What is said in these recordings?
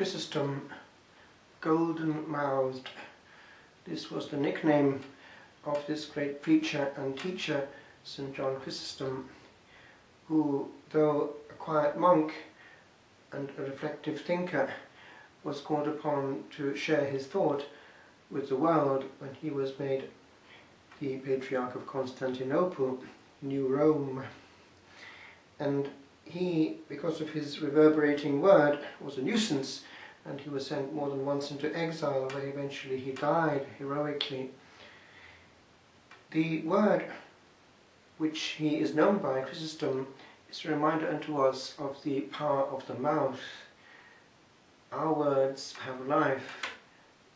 Chrysostom, golden-mouthed. This was the nickname of this great preacher and teacher, St. John Chrysostom, who, though a quiet monk and a reflective thinker, was called upon to share his thought with the world when he was made the Patriarch of Constantinople, New Rome. And he, because of his reverberating word, was a nuisance, and he was sent more than once into exile, where eventually he died heroically. The word which he is known by, Chrysostom, is a reminder unto us of the power of the mouth. Our words have life.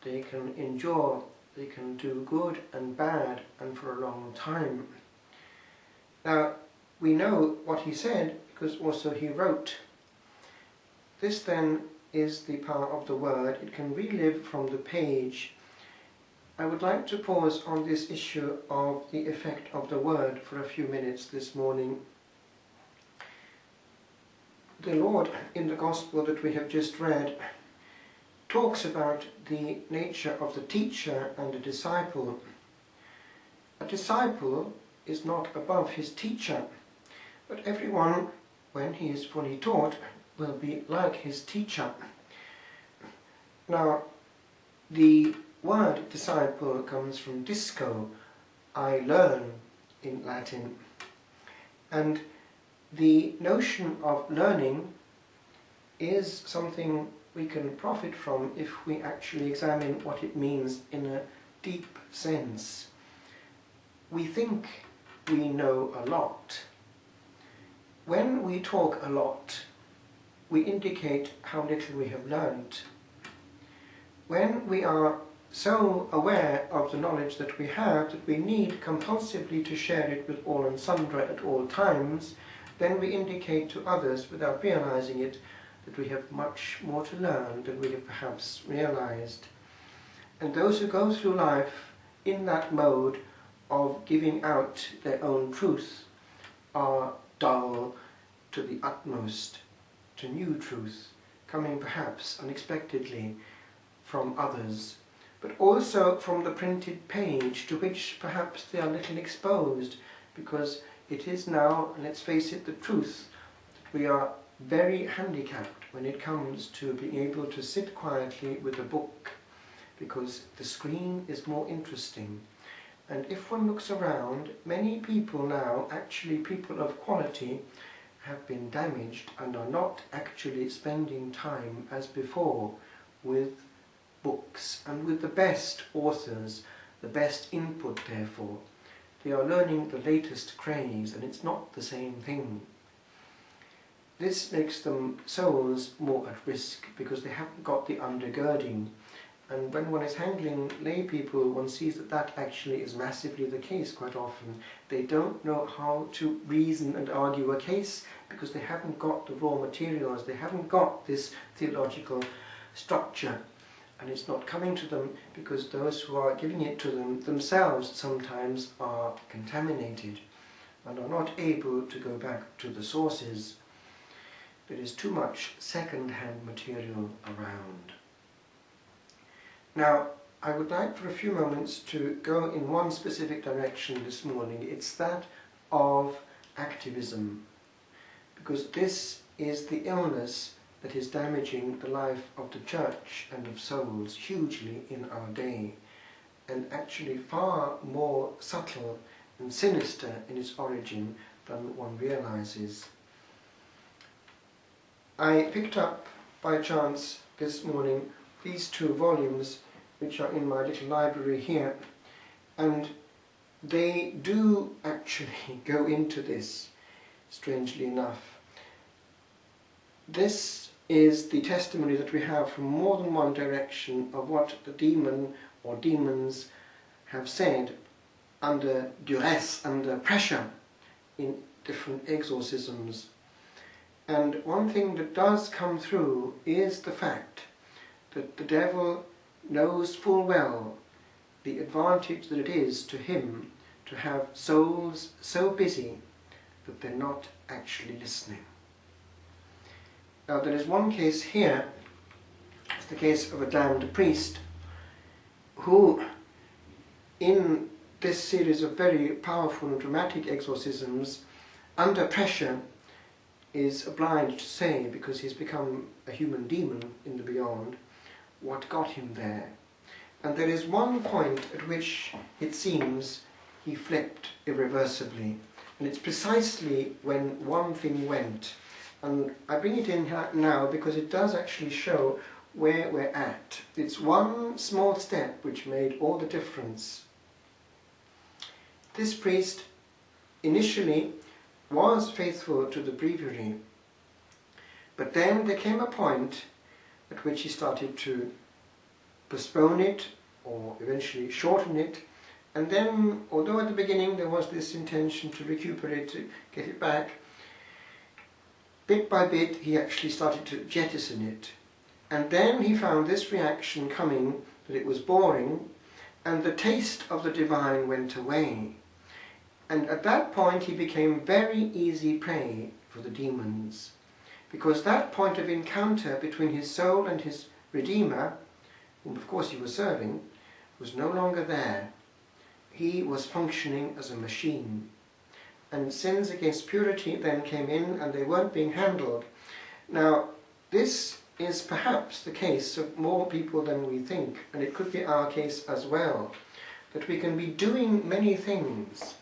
They can endure, they can do good and bad, and for a long time. Now, we know what he said because also he wrote. This then is the power of the word. It can relive from the page. I would like to pause on this issue of the effect of the word for a few minutes this morning. The Lord, in the Gospel that we have just read, talks about the nature of the teacher and the disciple. A disciple is not above his teacher, but everyone, when he is fully taught, will be like his teacher. Now, the word disciple comes from disco, I learn in Latin. And the notion of learning is something we can profit from if we actually examine what it means in a deep sense. We think we know a lot. When we talk a lot, we indicate how little we have learned. When we are so aware of the knowledge that we have that we need compulsively to share it with all and sundry at all times, then we indicate to others, without realizing it, that we have much more to learn than we have perhaps realized. And those who go through life in that mode of giving out their own truth are dull to the utmost, to new truth, coming perhaps unexpectedly from others, but also from the printed page, to which perhaps they are little exposed, because it is now, let's face it, the truth that we are very handicapped when it comes to being able to sit quietly with a book, because the screen is more interesting. And if one looks around, many people now, actually people of quality, have been damaged and are not actually spending time as before with books and with the best authors, the best input therefore. They are learning the latest craze, and it's not the same thing. This makes them souls more at risk because they haven't got the undergirding. And when one is handling lay people, one sees that that actually is massively the case quite often. They don't know how to reason and argue a case because they haven't got the raw materials, they haven't got this theological structure. And it's not coming to them because those who are giving it to them themselves sometimes are contaminated and are not able to go back to the sources. There is too much second-hand material around. Now, I would like for a few moments to go in one specific direction this morning. It's that of activism, because this is the illness that is damaging the life of the church and of souls hugely in our day, and actually far more subtle and sinister in its origin than one realizes. I picked up by chance this morning these two volumes which are in my little library here, and they do actually go into this, strangely enough. This is the testimony that we have from more than one direction of what the demon or demons have said under duress, under pressure, in different exorcisms. And one thing that does come through is the fact that the devil knows full well the advantage that it is to him to have souls so busy that they're not actually listening. Now there is one case here the case of a damned priest who, in this series of very powerful and dramatic exorcisms, under pressure, is obliged to say, because he's become a human demon in the beyond, what got him there. And there is one point at which it seems he flipped irreversibly. And it's precisely when one thing went. And I bring it in now because it does actually show where we're at. It's one small step which made all the difference. This priest initially was faithful to the breviary, but then there came a point at which he started to postpone it or eventually shorten it, and then, although at the beginning there was this intention to recuperate, to get it back, bit by bit he actually started to jettison it. And then he found this reaction coming, that it was boring, and the taste of the divine went away. And at that point he became very easy prey for the demons, because that point of encounter between his soul and his Redeemer, whom of course he was serving, was no longer there. He was functioning as a machine. And sins against purity then came in, and they weren't being handled. Now, this is perhaps the case of more people than we think, and it could be our case as well, that we can be doing many things,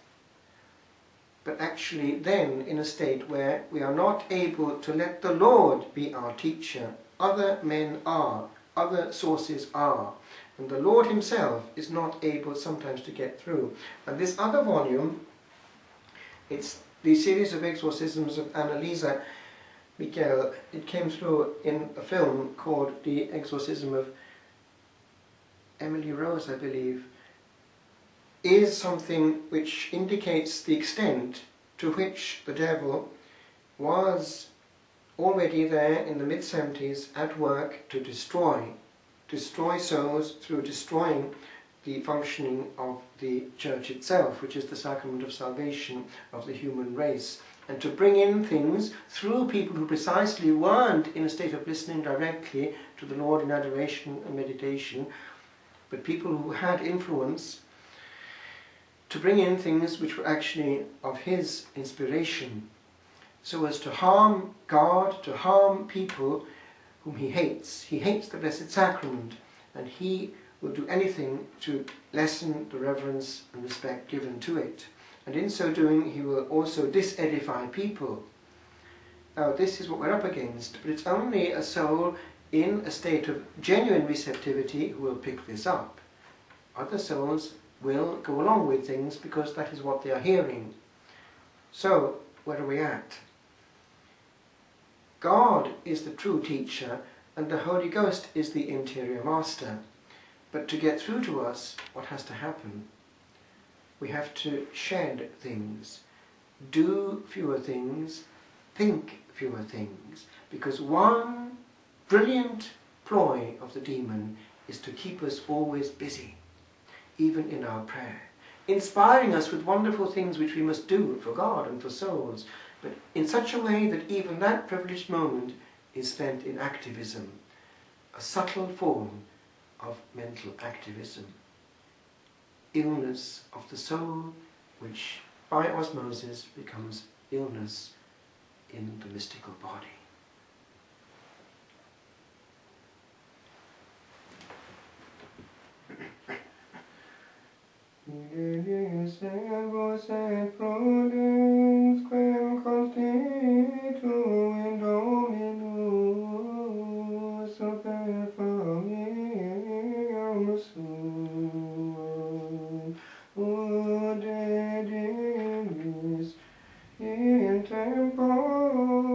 but actually then in a state where we are not able to let the Lord be our teacher. Other men are, other sources are, and the Lord himself is not able sometimes to get through. And this other volume, it's the series of exorcisms of Annalisa Michael. It came through in a film called The Exorcism of Emily Rose, I believe, is something which indicates the extent to which the devil was already there in the mid-70s at work to destroy souls through destroying the functioning of the church itself, which is the sacrament of salvation of the human race, and to bring in things through people who precisely weren't in a state of listening directly to the Lord in adoration and meditation, but people who had influence, to bring in things which were actually of his inspiration, so as to harm God, to harm people whom he hates. He hates the Blessed Sacrament, and he will do anything to lessen the reverence and respect given to it. And in so doing, he will also disedify people. Now, this is what we're up against, but it's only a soul in a state of genuine receptivity who will pick this up. Other souls will go along with things because that is what they are hearing. So, where are we at? God is the true teacher, and the Holy Ghost is the interior master. But to get through to us, what has to happen? We have to shed things, do fewer things, think fewer things, because one brilliant ploy of the demon is to keep us always busy, even in our prayer, inspiring us with wonderful things which we must do for God and for souls, but in such a way that even that privileged moment is spent in activism, a subtle form of mental activism, illness of the soul, which by osmosis becomes illness in the mystical body. In tempo